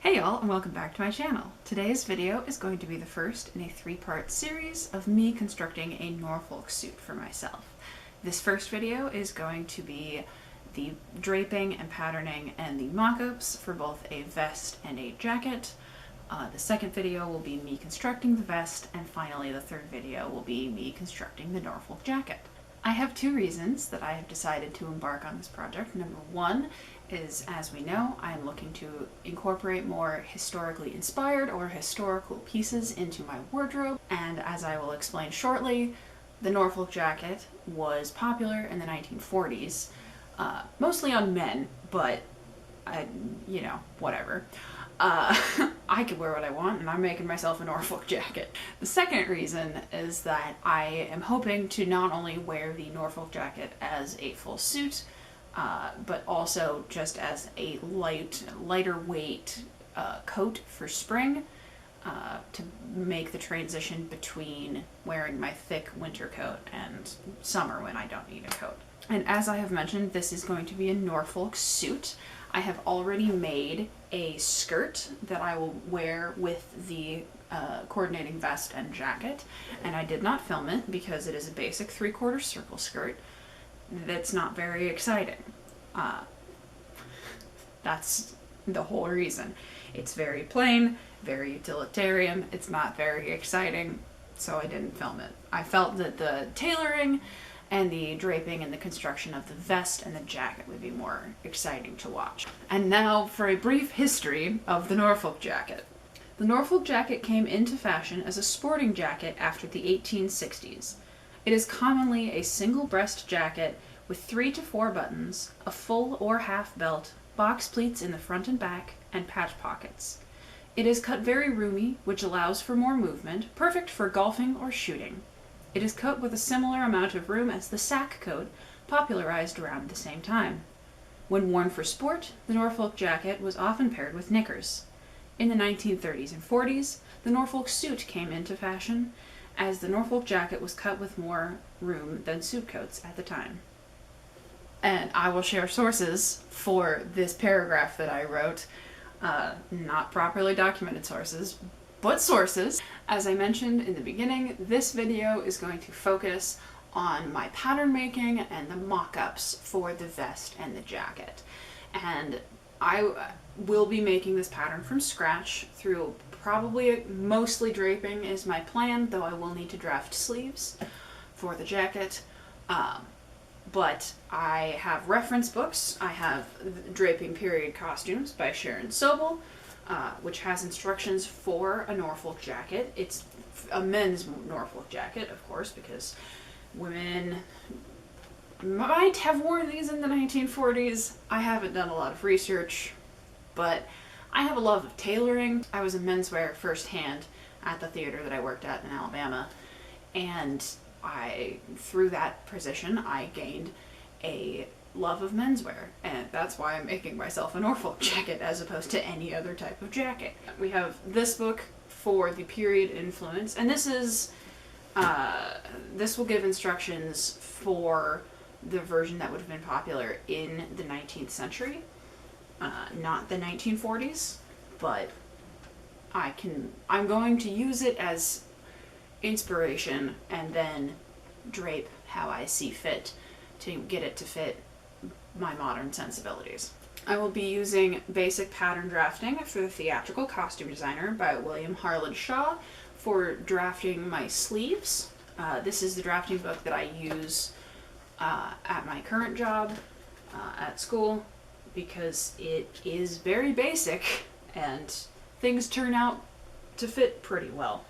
Hey y'all, and welcome back to my channel. Today's video is going to be the first in a three-part series of me constructing a Norfolk suit for myself. This first video is going to be the draping and patterning and the mock-ups for both a vest and a jacket. The second video will be me constructing the vest, and finally the third video will be me constructing the Norfolk jacket. I have two reasons that I have decided to embark on this project. Number one is, as we know, I'm looking to incorporate more historically inspired or historical pieces into my wardrobe, and as I will explain shortly, the Norfolk jacket was popular in the 1940s, mostly on men, but whatever. I could wear what I want, and I'm making myself a Norfolk jacket. The second reason is that I am hoping to not only wear the Norfolk jacket as a full suit, but also just as a lighter weight coat for spring, to make the transition between wearing my thick winter coat and summer when I don't need a coat. And as I have mentioned, this is going to be a Norfolk suit. I have already made a skirt that I will wear with the coordinating vest and jacket, and I did not film it because it is a basic 3/4 circle skirt that's not very exciting. That's the whole reason. It's very plain, very utilitarian, it's not very exciting, so I didn't film it. I felt that the tailoring and the draping and the construction of the vest and the jacket would be more exciting to watch. And now for a brief history of the Norfolk jacket. The Norfolk jacket came into fashion as a sporting jacket after the 1860s. It is commonly a single breast jacket with 3 to 4 buttons, a full or half belt, box pleats in the front and back, and patch pockets. It is cut very roomy, which allows for more movement, perfect for golfing or shooting. It is cut with a similar amount of room as the sack coat, popularized around the same time. When worn for sport, the Norfolk jacket was often paired with knickers. In the 1930s and 40s, the Norfolk suit came into fashion, as the Norfolk jacket was cut with more room than suit coats at the time. And I will share sources for this paragraph that I wrote, not properly documented sources, but sources. As I mentioned in the beginning, this video is going to focus on my pattern making and the mock-ups for the vest and the jacket. And I will be making this pattern from scratch through probably mostly draping is my plan, though I will need to draft sleeves for the jacket. But I have reference books. I have Draping Period Costumes by Sharon Sobel, which has instructions for a Norfolk jacket. It's a men's Norfolk jacket, of course, because women might have worn these in the 1940s. I haven't done a lot of research, but I have a love of tailoring. I was a menswear firsthand at the theater that I worked at in Alabama, and through that position, I gained a love of menswear, and that's why I'm making myself a Norfolk jacket as opposed to any other type of jacket. We have this book for the period influence, and this will give instructions for the version that would have been popular in the 19th century, not the 1940s, but I'm going to use it as inspiration and then drape how I see fit to get it to fit my modern sensibilities. I will be using basic pattern drafting for the Theatrical Costume Designer by William Harland Shaw for drafting my sleeves. This is the drafting book that I use at my current job at school because it is very basic and things turn out to fit pretty well.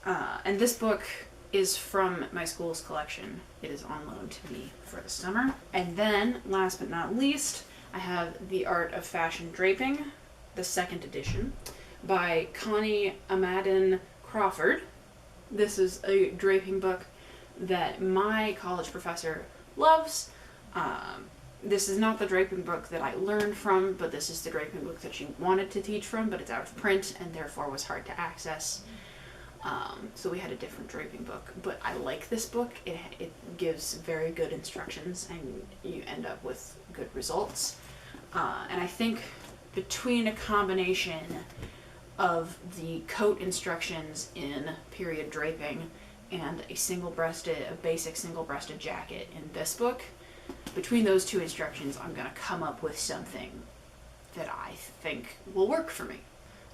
And this book is from my school's collection. It is on loan to me for the summer. And then, last but not least, I have The Art of Fashion Draping, the 2nd edition, by Connie Amadin Crawford. This is a draping book that my college professor loves. This is not the draping book that I learned from, but this is the draping book that she wanted to teach from, but it's out of print and therefore was hard to access. So we had a different draping book, but I like this book. It gives very good instructions and you end up with good results. And I think between a combination of the coat instructions in period draping and a basic single-breasted jacket in this book. Between those two instructions, I'm going to come up with something that I think will work for me.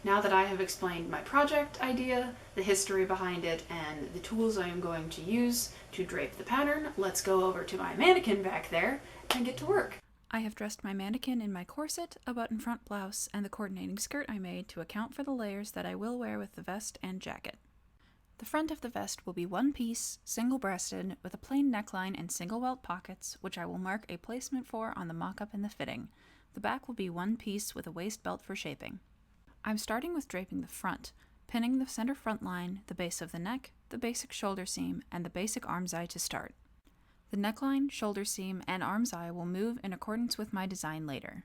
Now that I have explained my project idea, the history behind it, and the tools I am going to use to drape the pattern, let's go over to my mannequin back there and get to work. I have dressed my mannequin in my corset, a button front blouse, and the coordinating skirt I made to account for the layers that I will wear with the vest and jacket. The front of the vest will be one piece, single-breasted, with a plain neckline and single welt pockets, which I will mark a placement for on the mock-up in the fitting. The back will be one piece with a waist belt for shaping. I'm starting with draping the front, pinning the center front line, the base of the neck, the basic shoulder seam, and the basic arm's eye to start. The neckline, shoulder seam, and arm's eye will move in accordance with my design later.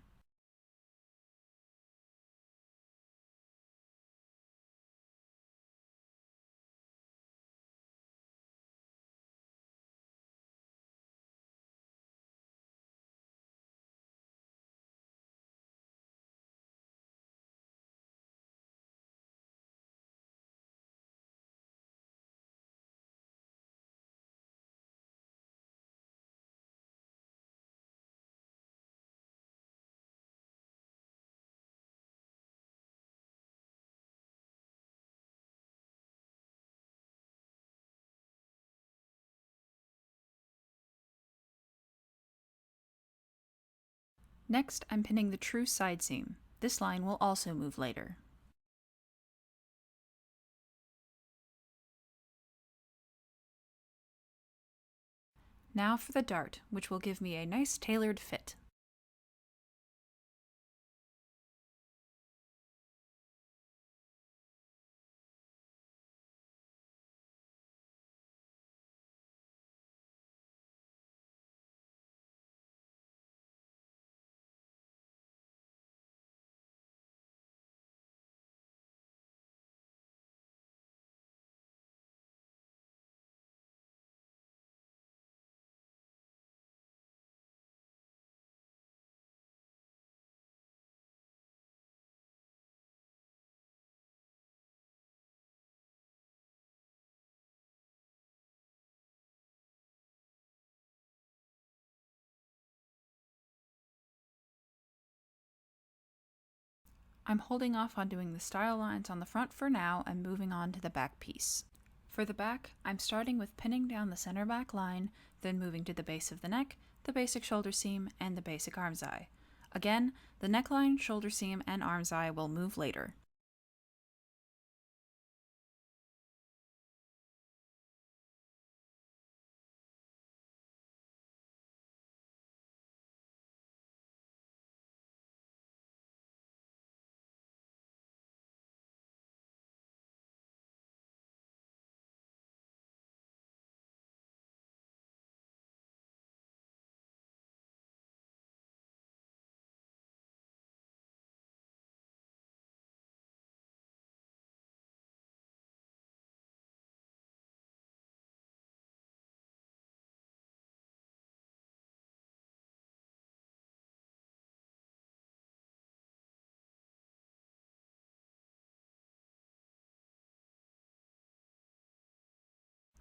Next, I'm pinning the true side seam. This line will also move later. Now for the dart, which will give me a nice tailored fit. I'm holding off on doing the style lines on the front for now and moving on to the back piece. For the back, I'm starting with pinning down the center back line, then moving to the base of the neck, the basic shoulder seam, and the basic arm's eye. Again, the neckline, shoulder seam, and arm's eye will move later.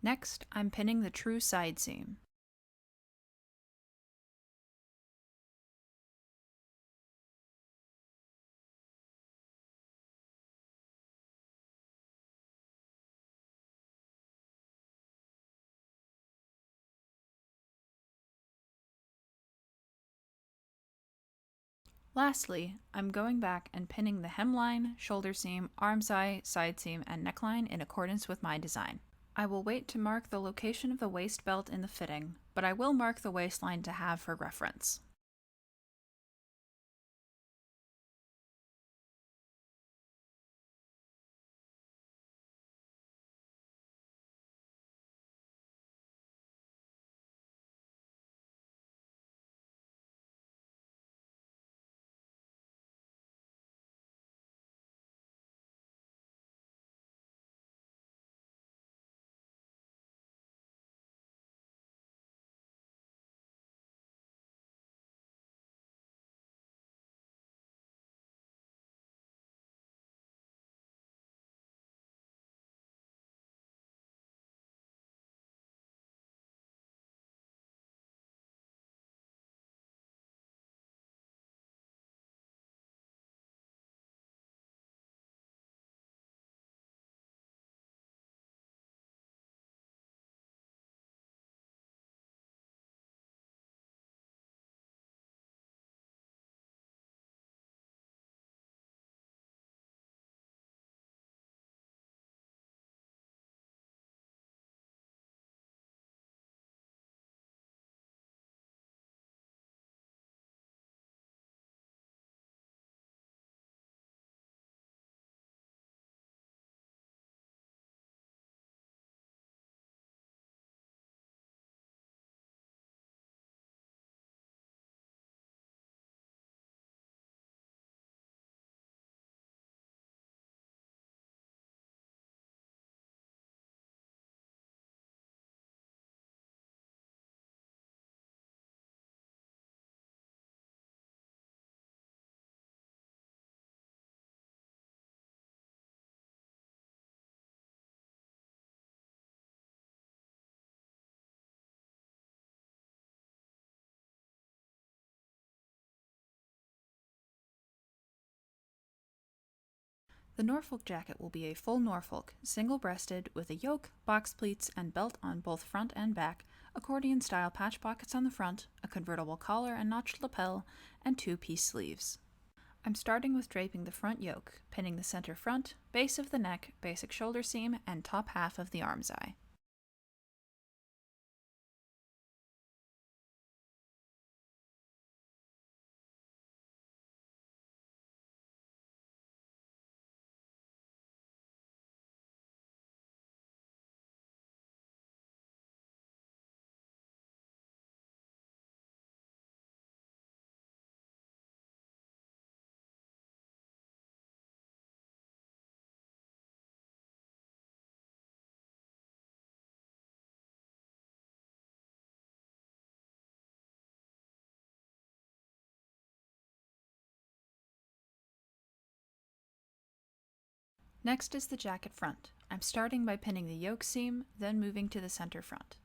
Next, I'm pinning the true side seam. Lastly, I'm going back and pinning the hemline, shoulder seam, arm's eye, side seam, and neckline in accordance with my design. I will wait to mark the location of the waist belt in the fitting, but I will mark the waistline to have for reference. The Norfolk jacket will be a full Norfolk, single-breasted, with a yoke, box pleats, and belt on both front and back, accordion-style patch pockets on the front, a convertible collar and notched lapel, and two-piece sleeves. I'm starting with draping the front yoke, pinning the center front, base of the neck, basic shoulder seam, and top half of the arm's eye. Next is the jacket front. I'm starting by pinning the yoke seam, then moving to the center front.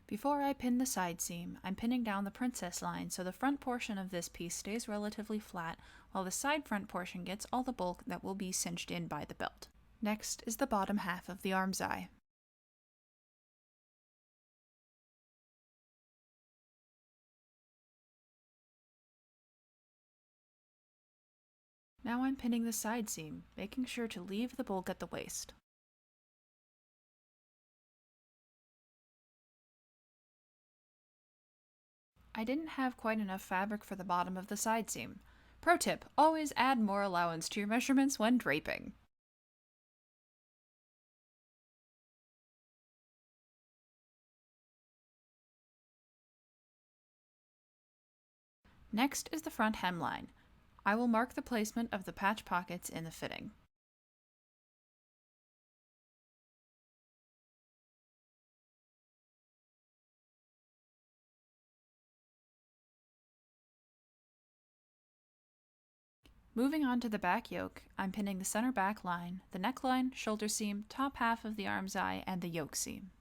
Before I pin the side seam, I'm pinning down the princess line so the front portion of this piece stays relatively flat, while the side front portion gets all the bulk that will be cinched in by the belt. Next is the bottom half of the arm's eye. Now I'm pinning the side seam, making sure to leave the bulk at the waist. I didn't have quite enough fabric for the bottom of the side seam. Pro tip, always add more allowance to your measurements when draping. Next is the front hemline. I will mark the placement of the patch pockets in the fitting. Moving on to the back yoke, I'm pinning the center back line, the neckline, shoulder seam, top half of the arm's eye, and the yoke seam.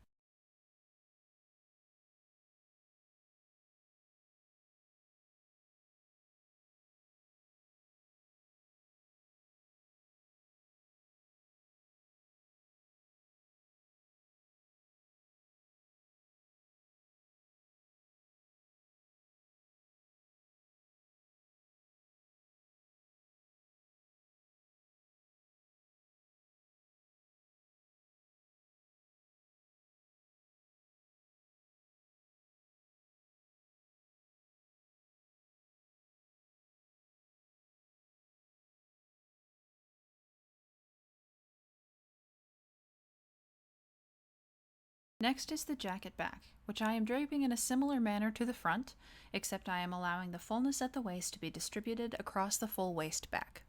Next is the jacket back, which I am draping in a similar manner to the front, except I am allowing the fullness at the waist to be distributed across the full waist back.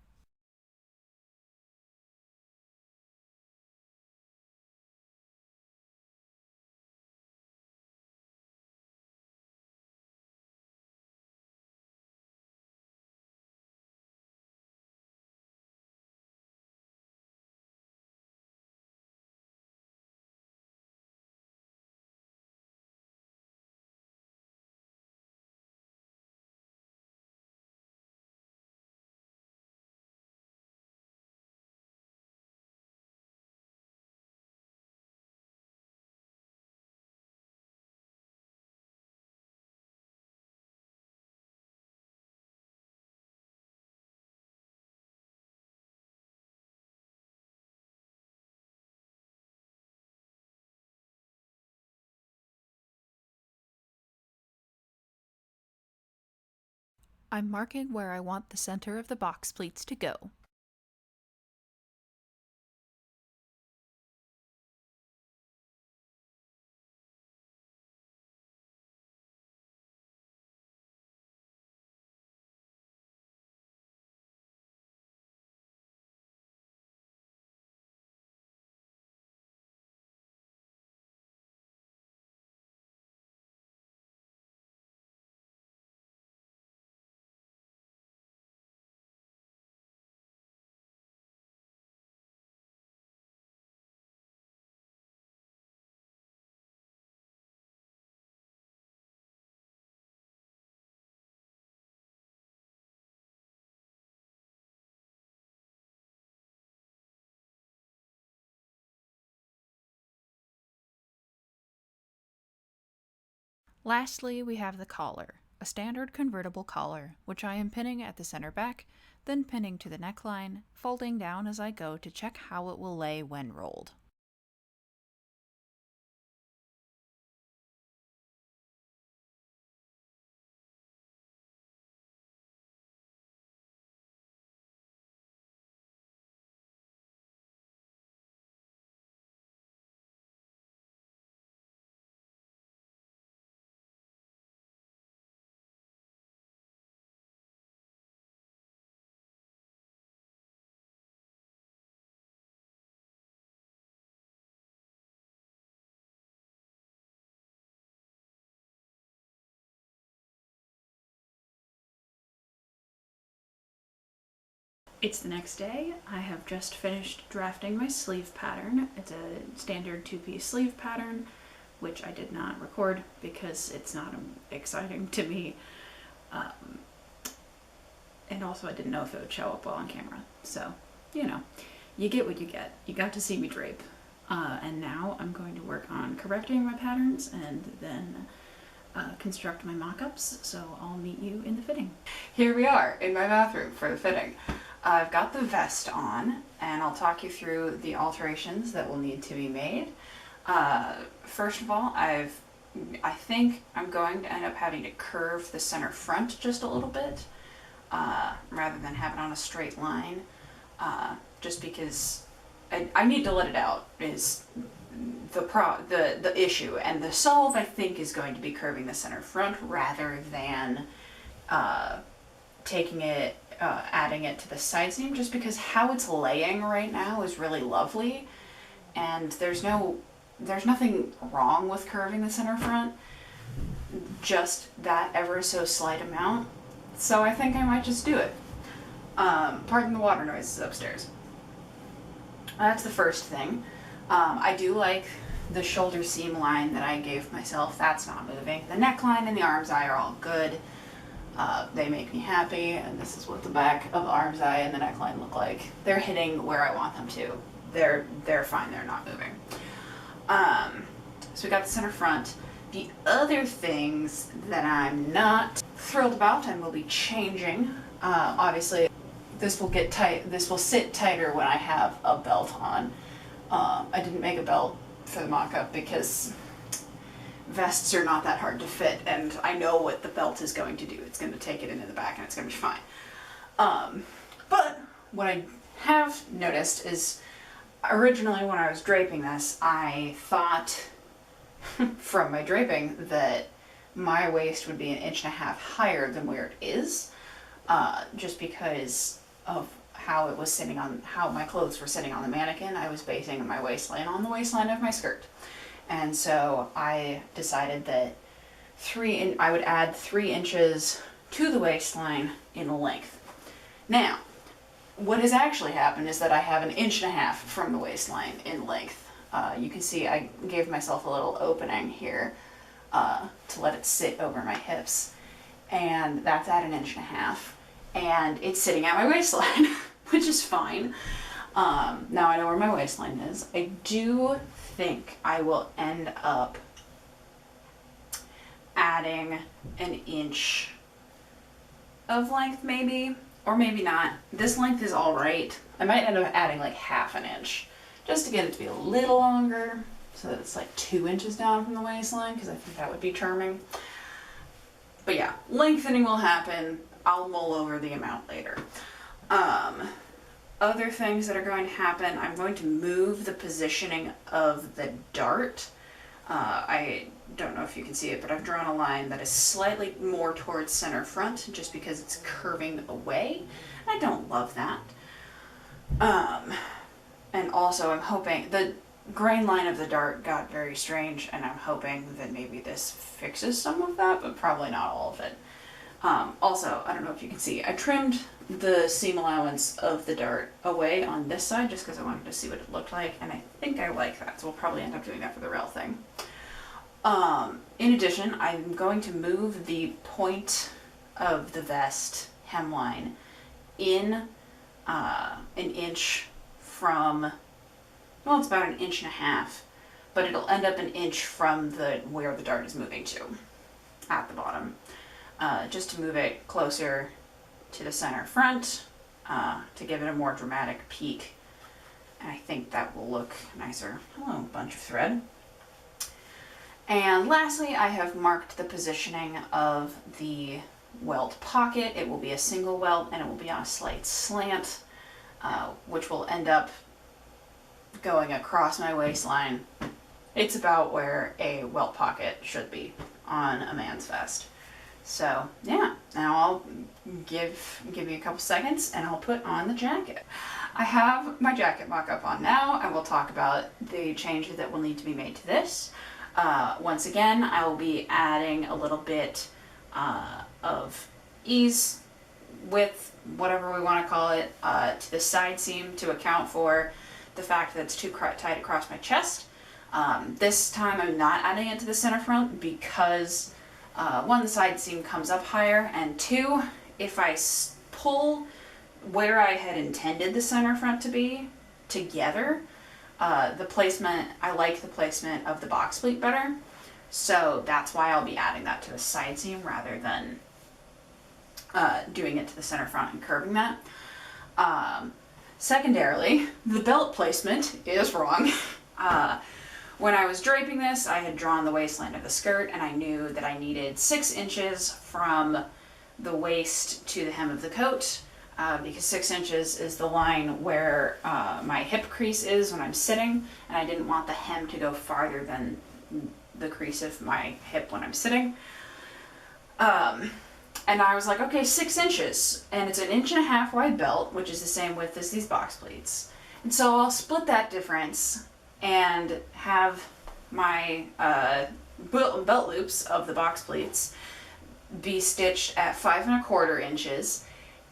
I'm marking where I want the center of the box pleats to go. Lastly, we have the collar, a standard convertible collar, which I am pinning at the center back, then pinning to the neckline, folding down as I go to check how it will lay when rolled. It's the next day. I have just finished drafting my sleeve pattern. It's a standard two-piece sleeve pattern, which I did not record because it's not exciting to me. And also I didn't know if it would show up well on camera. So, you know, you get what you get. You got to see me drape. And now I'm going to work on correcting my patterns and then construct my mock-ups. So I'll meet you in the fitting. Here we are in my bathroom for the fitting. I've got the vest on, and I'll talk you through the alterations that will need to be made. First of all, I think I'm going to end up having to curve the center front just a little bit, rather than have it on a straight line, just because I need to let it out is the issue, and the solve I think is going to be curving the center front rather than taking it, adding it to the side seam, just because how it's laying right now is really lovely, and there's nothing wrong with curving the center front, just that ever so slight amount. So I think I might just do it. Pardon the water noises upstairs. That's the first thing. I do like the shoulder seam line that I gave myself. That's not moving. The neckline and the arm's eye are all good. They make me happy, and this is what the back of the arm's eye and the neckline look like. They're hitting where I want them to. They're fine. They're not moving. So we got the center front. The other things that I'm not thrilled about and will be changing, obviously this will get tight, this will sit tighter when I have a belt on. I didn't make a belt for the mock-up because vests are not that hard to fit, and I know what the belt is going to do. It's going to take it into the back and it's going to be fine. But what I have noticed is originally when I was draping this, I thought from my draping that my waist would be 1.5 inches higher than where it is, just because of how it was sitting on, how my clothes were sitting on the mannequin. I was basing my waistline on the waistline of my skirt. And so I decided that I would add 3 inches to the waistline in length. Now, what has actually happened is that I have 1.5 inches from the waistline in length. You can see I gave myself a little opening here to let it sit over my hips, and that's at 1.5 inches, and it's sitting at my waistline, which is fine. Now I know where my waistline is. I do think I will end up adding 1 inch of length, maybe, or maybe not. This length is all right. I might end up adding like 1/2 inch just to get it to be a little longer, so that it's like 2 inches down from the waistline, because I think that would be charming. But yeah, lengthening will happen. I'll mull over the amount later. Other things that are going to happen, I'm going to move the positioning of the dart. I don't know if you can see it, but I've drawn a line that is slightly more towards center front just because it's curving away. I don't love that. And also I'm hoping, the grain line of the dart got very strange, and I'm hoping that maybe this fixes some of that, but probably not all of it. Also, I don't know if you can see, I trimmed the seam allowance of the dart away on this side just because I wanted to see what it looked like, and I think I like that, so we'll probably end up doing that for the rail thing. In addition, I'm going to move the point of the vest hemline in 1 inch from, well, it's about 1.5 inches, but it'll end up 1 inch from where the dart is moving to. at the bottom, just to move it closer to the center front, to give it a more dramatic peak. And I think that will look nicer. Hello, bunch of thread. And lastly, I have marked the positioning of the welt pocket. It will be a single welt and it will be on a slight slant, which will end up going across my waistline. It's about where a welt pocket should be on a man's vest. So yeah, now I'll give you a couple seconds and I'll put on the jacket. I have my jacket mock-up on now. I will talk about the changes that will need to be made to this. Once again, I will be adding a little bit of ease, width, whatever we want to call it, to the side seam to account for the fact that it's too tight across my chest. This time I'm not adding it to the center front because one, the side seam comes up higher, and two, if I pull where I had intended the center front to be together, the placement, I like the placement of the box pleat better. So that's why I'll be adding that to the side seam rather than doing it to the center front and curving that. Secondarily, the belt placement is wrong. When I was draping this, I had drawn the waistline of the skirt and I knew that I needed 6 inches from the waist to the hem of the coat, because 6 inches is the line where my hip crease is when I'm sitting, and I didn't want the hem to go farther than the crease of my hip when I'm sitting. And I was like, okay, 6 inches, and it's an 1.5 inch wide belt, which is the same width as these box pleats. And so I'll split that difference and have my belt loops of the box pleats be stitched at 5.25 inches,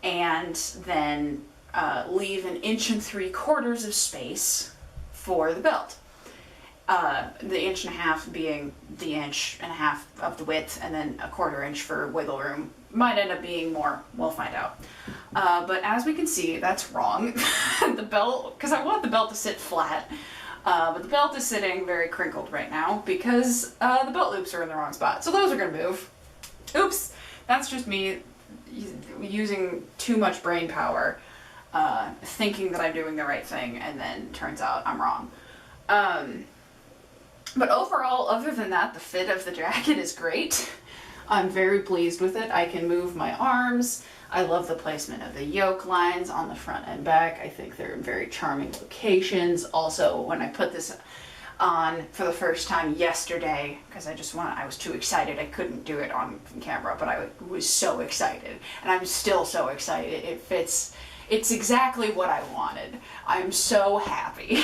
and then leave 1.75 inches of space for the belt. The 1.5 inch being the 1.5 inch of the width, and then 1/4 inch for wiggle room. Might end up being more, we'll find out. But as we can see, that's wrong. The belt, because I want the belt to sit flat, but the belt is sitting very crinkled right now because the belt loops are in the wrong spot. So those are gonna move. Oops, that's just me using too much brain power, thinking that I'm doing the right thing, and then turns out I'm wrong. But overall, other than that, the fit of the jacket is great. I'm very pleased with it. I can move my arms. I love the placement of the yoke lines on the front and back. I think they're in very charming locations. Also, when I put this on for the first time yesterday, because I was too excited. I couldn't do it on camera, but I was so excited. And I'm still so excited. It fits. It's exactly what I wanted. I'm so happy.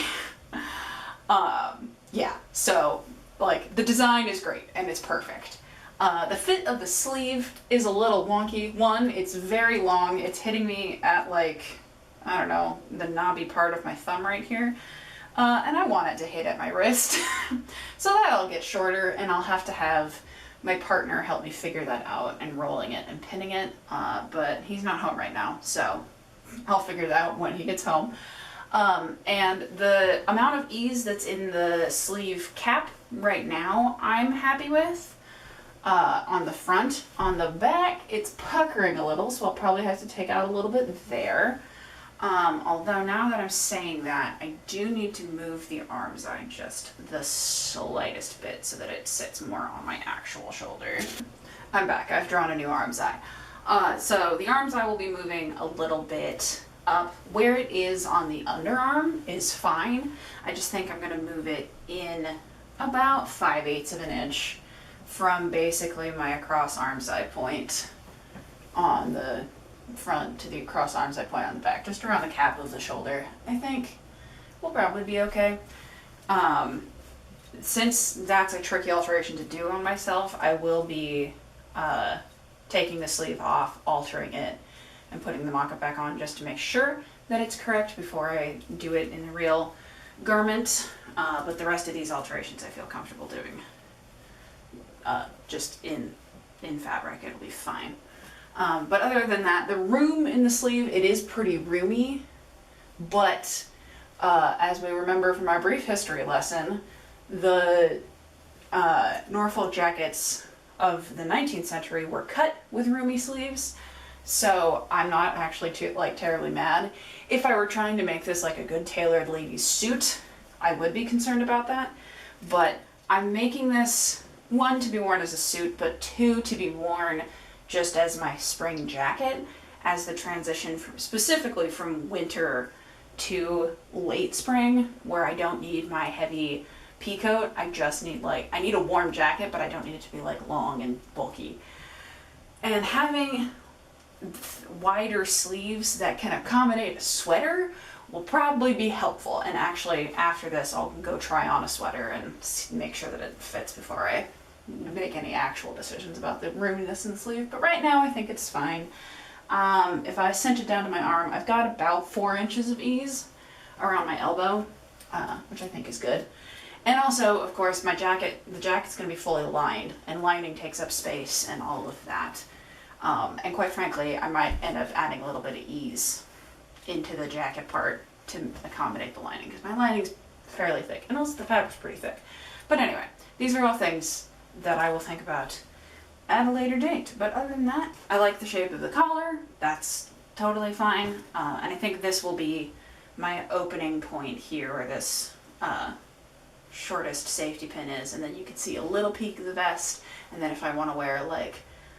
Yeah, so like the design is great and it's perfect. The fit of the sleeve is a little wonky. One, it's very long. It's hitting me at like, I don't know, the knobby part of my thumb right here. And I want it to hit at my wrist. So that'll get shorter, and I'll have to have my partner help me figure that out and rolling it and pinning it. But he's not home right now, so I'll figure it out when he gets home. And the amount of ease that's in the sleeve cap right now, I'm happy with. On the front. On the back, it's puckering a little, so I'll probably have to take out a little bit there. Although now that I'm saying that, I do need to move the arm's eye just the slightest bit so that it sits more on my actual shoulder. I'm back. I've drawn a new arm's eye. So the arm's eye will be moving a little bit up. Where it is on the underarm is fine. I just think I'm going to move it in about 5/8 of an inch from basically my across arm side point on the front to the cross arm side point on the back, just around the cap of the shoulder. I think we'll probably be okay. Since that's a tricky alteration to do on myself, I will be taking the sleeve off, altering it, and putting the mock-up back on just to make sure that it's correct before I do it in the real garment. But the rest of these alterations I feel comfortable doing just in fabric. It'll be fine. But other than that, the room in the sleeve, it is pretty roomy, but as we remember from our brief history lesson, the Norfolk jackets of the 19th century were cut with roomy sleeves. So I'm not actually too terribly mad. If I were trying to make this like a good tailored lady's suit, I would be concerned about that. But I'm making this, one, to be worn as a suit, but two, to be worn just as my spring jacket, as the transition from, specifically from winter to late spring, where I don't need my heavy pea coat. I just need I need a warm jacket, but I don't need it to be like long and bulky. And having wider sleeves that can accommodate a sweater will probably be helpful. And actually, after this, I'll go try on a sweater and make sure that it fits before I make any actual decisions about the roominess in the sleeve. But right now, I think it's fine. If I cinch it down to my arm, I've got about 4 inches of ease around my elbow, which I think is good. And also, of course, the jacket's going to be fully lined, and lining takes up space and all of that. And quite frankly, I might end up adding a little bit of ease into the jacket part to accommodate the lining, because my lining's fairly thick, and also the fabric's pretty thick. But anyway, these are all things that I will think about at a later date. But other than that, I like the shape of the collar. That's totally fine. And I think this will be my opening point here, where this shortest safety pin is, and then you can see a little peek of the vest. And then if I want to wear like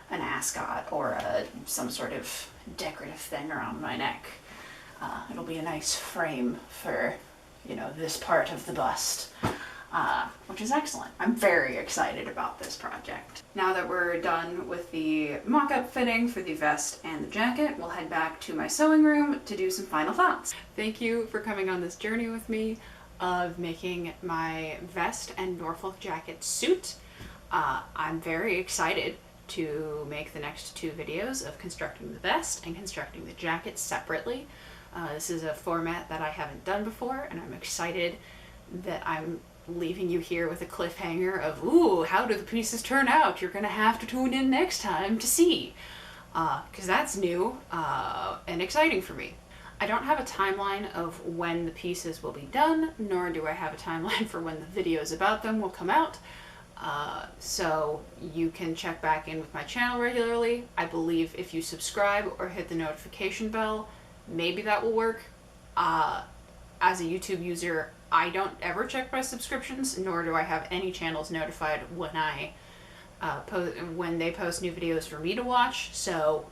an ascot or some sort of decorative thing around my neck, it'll be a nice frame for, you know, this part of the bust, which is excellent. I'm very excited about this project. Now that we're done with the mock-up fitting for the vest and the jacket, we'll head back to my sewing room to do some final thoughts. Thank you for coming on this journey with me of making my vest and Norfolk jacket suit. I'm very excited to make the next 2 videos of constructing the vest and constructing the jacket separately. This is a format that I haven't done before, and I'm excited that I'm leaving you here with a cliffhanger of, ooh, how do the pieces turn out? You're gonna have to tune in next time to see, because that's new and exciting for me. I don't have a timeline of when the pieces will be done, nor do I have a timeline for when the videos about them will come out. So you can check back in with my channel regularly. I believe if you subscribe or hit the notification bell, maybe that will work. As a YouTube user, I don't ever check my subscriptions, nor do I have any channels notified when when they post new videos for me to watch. So,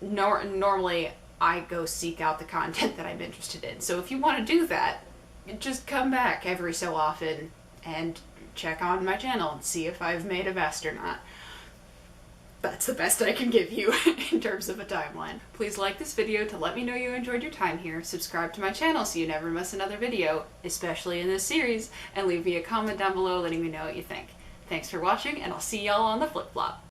normally I go seek out the content that I'm interested in. So if you want to do that, just come back every so often and check on my channel and see if I've made a vest or not. That's the best I can give you in terms of a timeline. Please like this video to let me know you enjoyed your time here, subscribe to my channel so you never miss another video, especially in this series, and leave me a comment down below letting me know what you think. Thanks for watching, and I'll see y'all on the flip-flop.